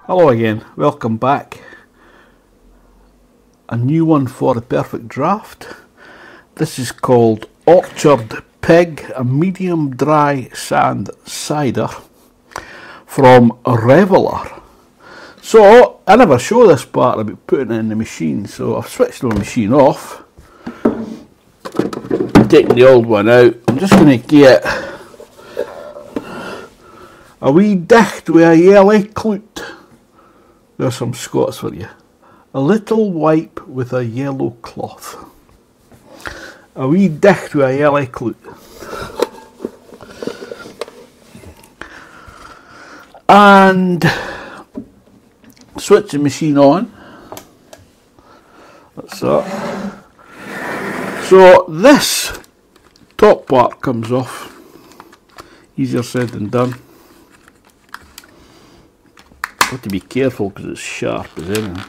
Hello again, welcome back. A new one for the Perfectdraft. This is called Orchard Pig, a medium dry sand cider from Reveller. So, I never show this part about putting it in the machine, so I've switched the machine off. Taking the old one out. I'm just going to get a wee dicht with a yellow clout. There's some Scots for you. A little wipe with a yellow cloth. A wee dicht with a yellow clout. And switch the machine on. That's that. So this top part comes off. Easier said than done. Got to be careful because it's sharp as anything.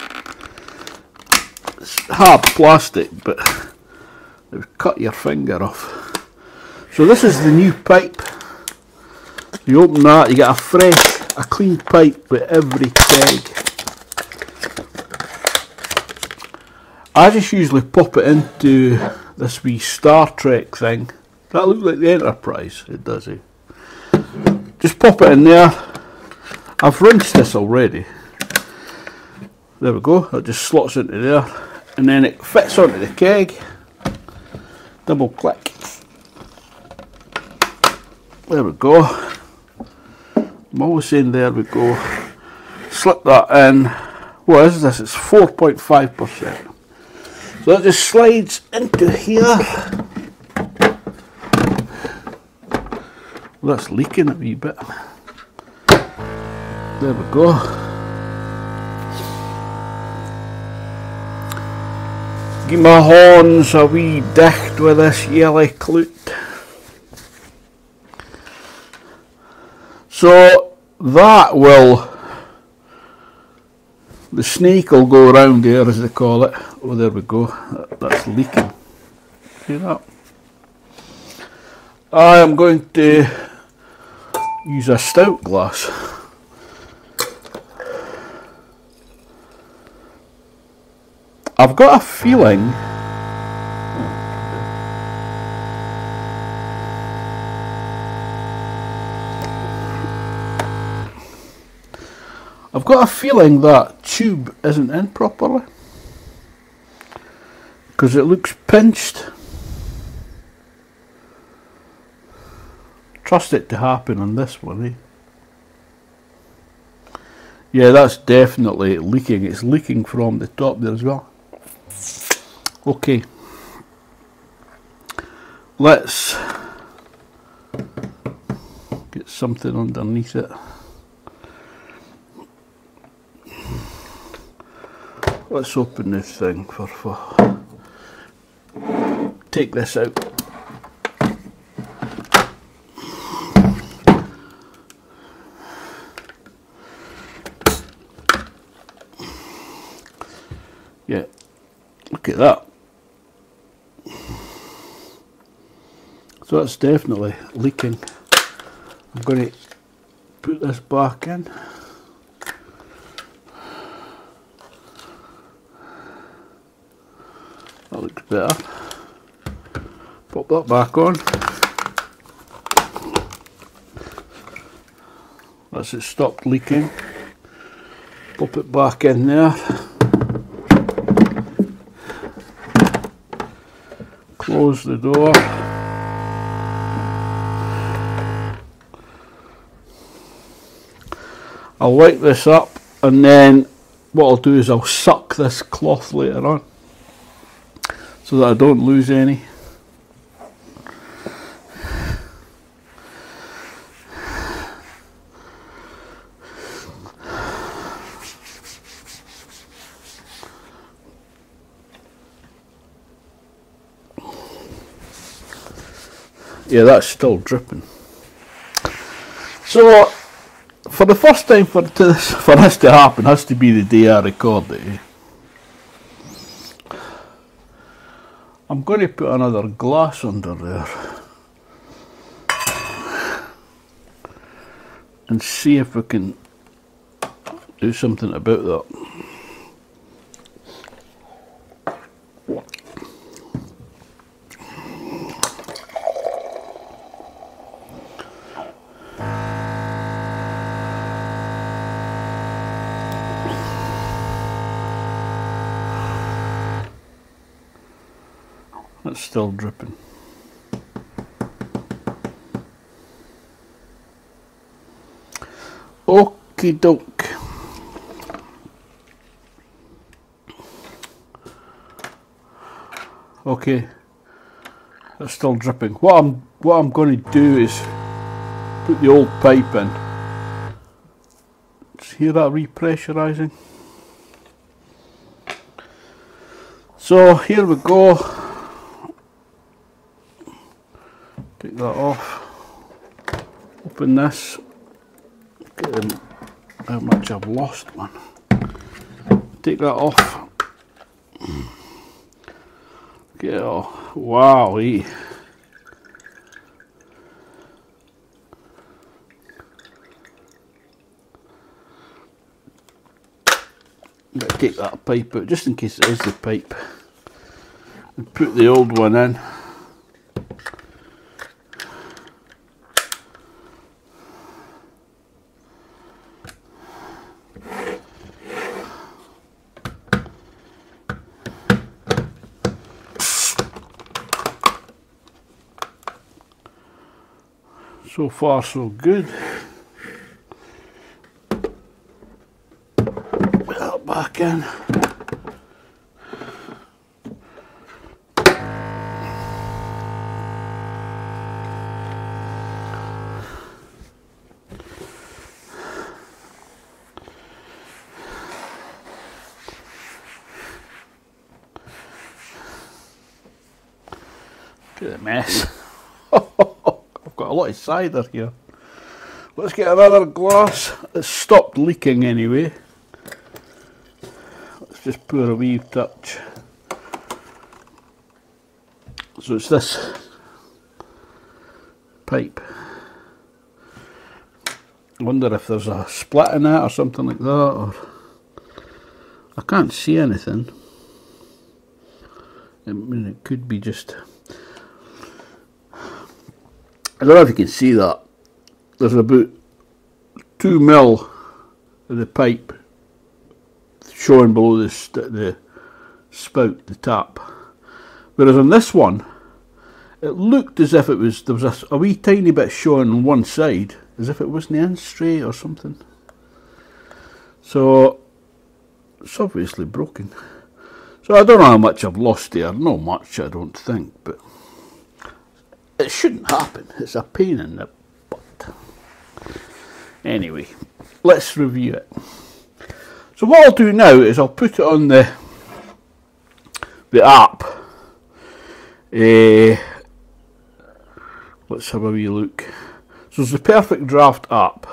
It's hard plastic, but it would cut your finger off. So this is the new pipe. You open that, you get a fresh, a clean pipe with every keg. I just usually pop it into this wee Star Trek thing. That looks like the Enterprise, it does. Just pop it in there. I've rinsed this already. There we go, it just slots into there. And then it fits onto the keg. Double click. There we go. I'm always saying there we go. Slip that in. What is this? It's 4.5%. So that just slides into here. Well, that's leaking a wee bit. There we go. Give my horns a wee dicht with this yellow clout. So that will, the snake will go around there as they call it. Oh, there we go. That's leaking. See that? I am going to use a stout glass. I've got a feeling that tube isn't in properly because it looks pinched. Trust it to happen on this one, eh? Yeah, that's definitely leaking. It's leaking from the top there as well. Okay, let's get something underneath it. Let's open this thing for take this out. Yeah, look at that. So that's definitely leaking. I'm going to put this back in. That looks better. Pop that back on. That's it stopped leaking. Pop it back in there. Close the door. I'll wipe this up, and then what I'll do is I'll suck this cloth later on so that I don't lose any. Yeah, that's still dripping. So for the first time for this to happen has to be the day I record it. I'm going to put another glass under there and see if we can do something about that. It's still dripping. Okie doke. Okay, it's still dripping. What I'm going to do is put the old pipe in. Just hear that repressurizing? So here we go. Take that off. Open this. Get how much I've lost, man. Take that off. Get it off. Wow. Better take that pipe out just in case it is the pipe. And put the old one in. So far so good. Put that back in. Look at the mess. Got a lot of cider here. Let's get another glass. It's stopped leaking anyway. Let's just pour a wee touch. So it's this pipe. I wonder if there's a split in it or something like that, or I can't see anything. I mean, it could be just, I don't know if you can see that. There's about 2 mil of the pipe showing below the spout, the tap. Whereas on this one, it looked as if it was, there was a wee tiny bit showing on one side, as if it wasn't in straight or something. So it's obviously broken. So I don't know how much I've lost there. Not much, I don't think, but it shouldn't happen. It's a pain in the butt. Anyway, let's review it. So what I'll do now is I'll put it on the app. Let's have a wee look. So it's the Perfectdraft app.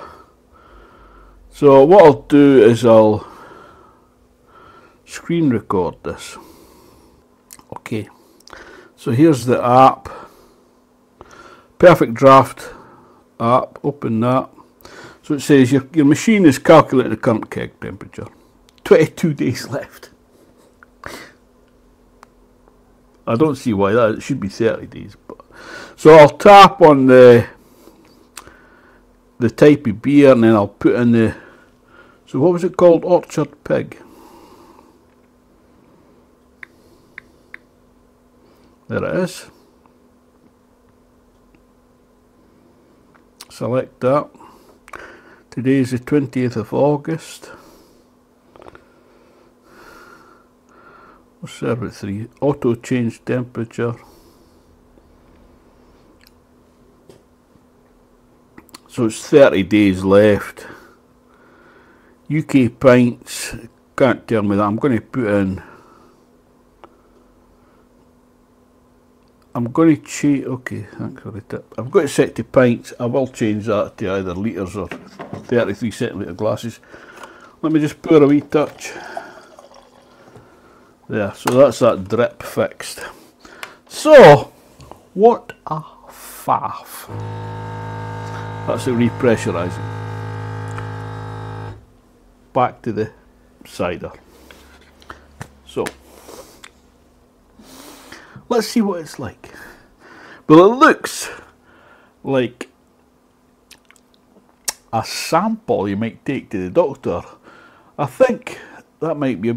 So what I'll do is I'll screen record this. Okay, so here's the app. Perfectdraft app, open that. So it says your machine is calculating the current keg temperature. 22 days left. I don't see why that, it should be 30 days. But so I'll tap on the type of beer and then I'll put in the, so what was it called? Orchard Pig. There it is. Select that. Today's the 20th of August. We'll serve it 3. Auto change temperature. So it's 30 days left. UK pints. Can't tell me that. I'm going to put in. I'm going to change. Okay, thanks for the tip. I've got it set to pints. I will change that to either litres or 33 centilitre glasses. Let me just pour a wee touch. There, so that's that drip fixed. So, what a faff. That's it repressurising. back to the cider. So, let's see what it's like. Well, it looks like a sample you might take to the doctor. I think that might be a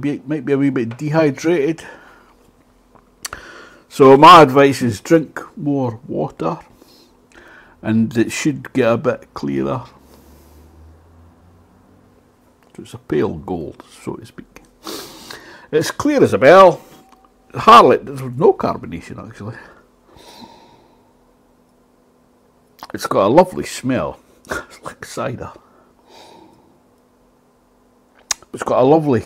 wee bit dehydrated. So my advice is drink more water, and it should get a bit clearer. So it's a pale gold, so to speak. It's clear as a bell. Hardly, there's no carbonation actually. It's got a lovely smell. It's like cider. It's got a lovely,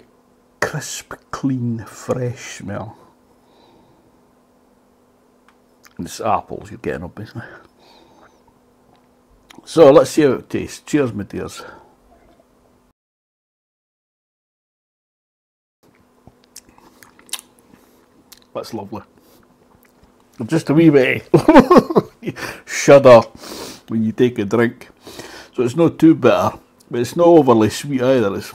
crisp, clean, fresh smell. And it's apples you're getting up, isn't it? So let's see how it tastes. Cheers, my dears. That's lovely. Just a wee bit shudder when you take a drink. So it's not too bitter, but it's not overly sweet either. It's,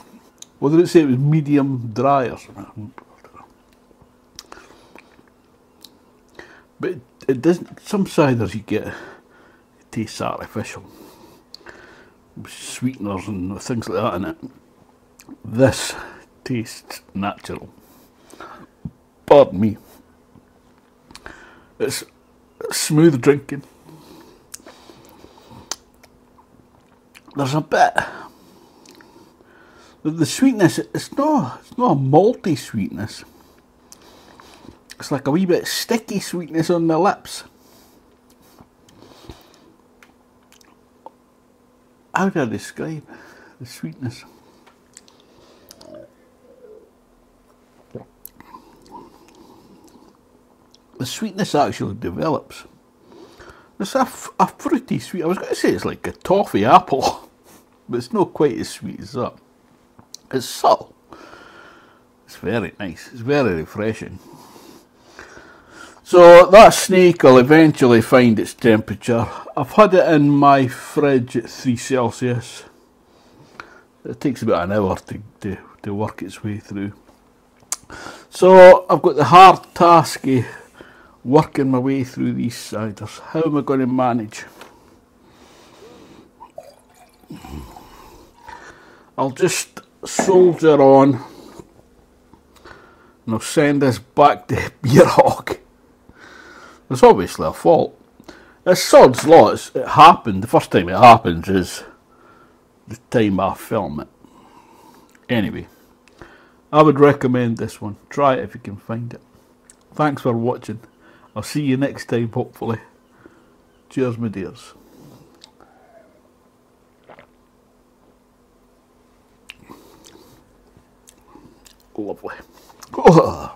what did it say? It was medium dry or something. But it doesn't. Some ciders you get, it tastes artificial, sweeteners and things like that in it. This tastes natural. Pardon me. It's smooth drinking. There's a bit. The sweetness. It's not a malty sweetness. It's like a wee bit sticky sweetness on the lips. How do I describe the sweetness? The sweetness actually develops. It's a fruity sweet. I was going to say it's like a toffee apple, but it's not quite as sweet as that. It's subtle. It's very nice. It's very refreshing. So that snake will eventually find its temperature. I've had it in my fridge at 3 Celsius. It takes about an hour to work its way through. So I've got the hard task of working my way through these ciders. How am I going to manage? I'll just soldier on and I'll send this back to Beer Hog. It's obviously a fault. It's sod's law. It happened. The first time it happens is the time I film it. Anyway, I would recommend this one. Try it if you can find it. Thanks for watching. I'll see you next time, hopefully. Cheers, my dears. Lovely. Oh.